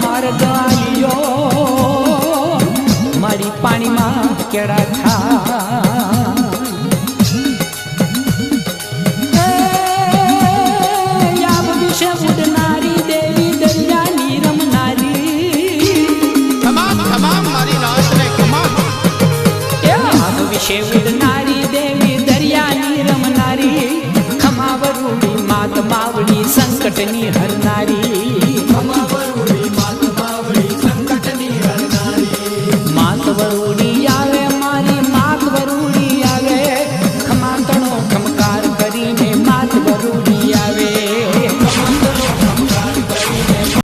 માર્ગ આલ્યો મારી પાણીમાં કેળા ખા વિશે ઉડનારી દેવી દરિયાની રમનારી તમામ મારી નાશ ને કમા વિશે